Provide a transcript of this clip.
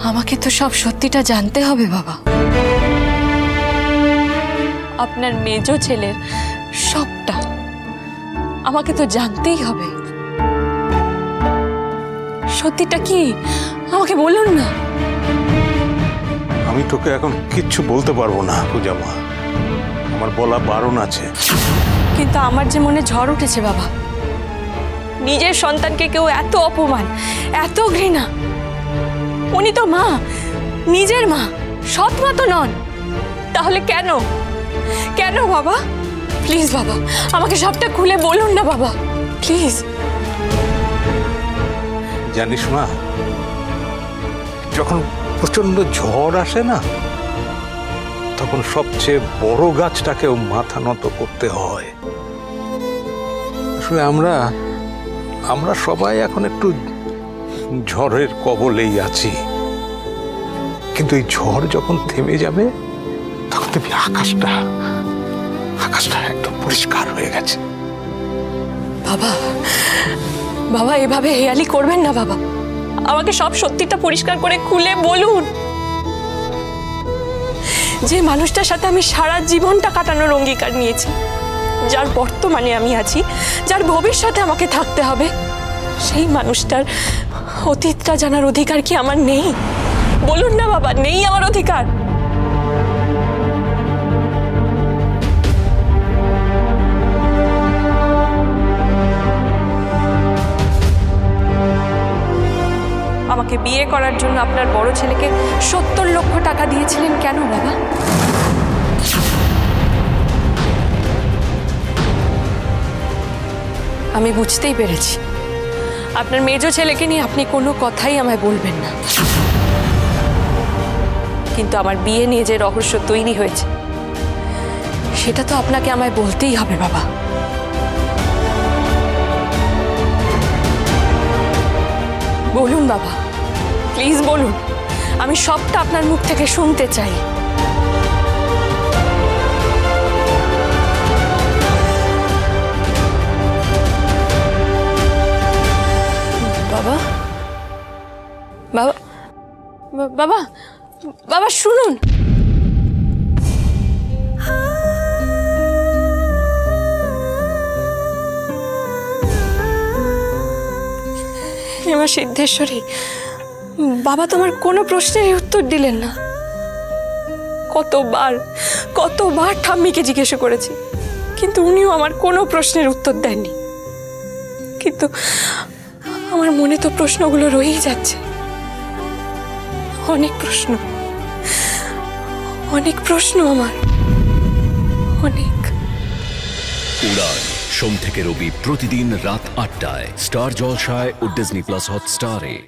আমাকে তো সব সত্যিটা জানতে হবে বাবা। আপনার মেজো ছেলের সবটা আমাকে তো জানতেই হবে। সত্যিটা কি আমাকে বলুন না। আমি তোকে এখন কিচ্ছু বলতে পারবো না পূজা মা, আমার বলা বারণ আছে। কিন্তু আমার যে মনে ঝড় উঠেছে বাবা। নিজের সন্তানকে কেউ এত অপমান, এত ঘৃণা। উনি তো মা, নিজের মা, সৎ মা তো নন। তাহলে কেন কেন বাবা? প্লিজ বাবা, আমাকে সবটা খুলে বলুন না বাবা, প্লিজ। জানিস মা, যখন প্রচন্ড ঝড় আসে না, তখন সবচেয়ে বড় গাছটাকেও মাথা নত করতে হয়। আসলে আমরা সবাই এখন একটু ঝড়ের কবলেই আছি, কিন্তু এই ঝড় যখন থেমে যাবে তখন তুমি আকাশটা একদম পরিষ্কার হয়ে গেছে। বাবা বাবা, এভাবে হেয়ালি করবেন না বাবা। আমাকে সব সত্যিটা পরিষ্কার করে খুলে বলুন। যে মানুষটার সাথে আমি সারা জীবনটা কাটানোর অঙ্গীকার নিয়েছি, যার বর্তমানে আমি আছি, যার ভবিষ্যতে আমাকে থাকতে হবে, সেই মানুষটার অতীতটা জানার অধিকার কি আমার নেই? বলুন না বাবা, নেই আমার অধিকার? আমাকে বিয়ে করার জন্য আপনার বড় ছেলেকে 70 লক্ষ টাকা দিয়েছিলেন কেন বাবা? আমি বুঝতেই পেরেছি আপনার মেজো ছেলেকে নিয়ে আপনি কোনো কথাই আমায় বলবেন না। কিন্তু আমার বিয়ে নিয়ে যে রহস্য তৈরি হয়েছে, সেটা তো আপনাকে আমায় বলতেই হবে বাবা। বলুন বাবা, প্লিজ বলুন। আমি সবটা আপনার মুখ থেকে শুনতে চাই। বাবা বাবা বাবা বাবা, শুনুন। আমার সিদ্ধেশ্বরী, বাবা তোমার কোনো প্রশ্নের উত্তর দিলেন না। কতবার ঠাম্মিকে জিজ্ঞেস করেছি, কিন্তু উনিও আমার কোনো প্রশ্নের উত্তর দেননি। কিন্তু আমার মনে তো প্রশ্নগুলো রয়েই যাচ্ছে। অনেক প্রশ্ন আমার, অনেক। উড়ান সোম থেকে রবি প্রতিদিন রাত ৮টায় স্টার জলসায় ও ডিজনি প্লাস হটস্টারে।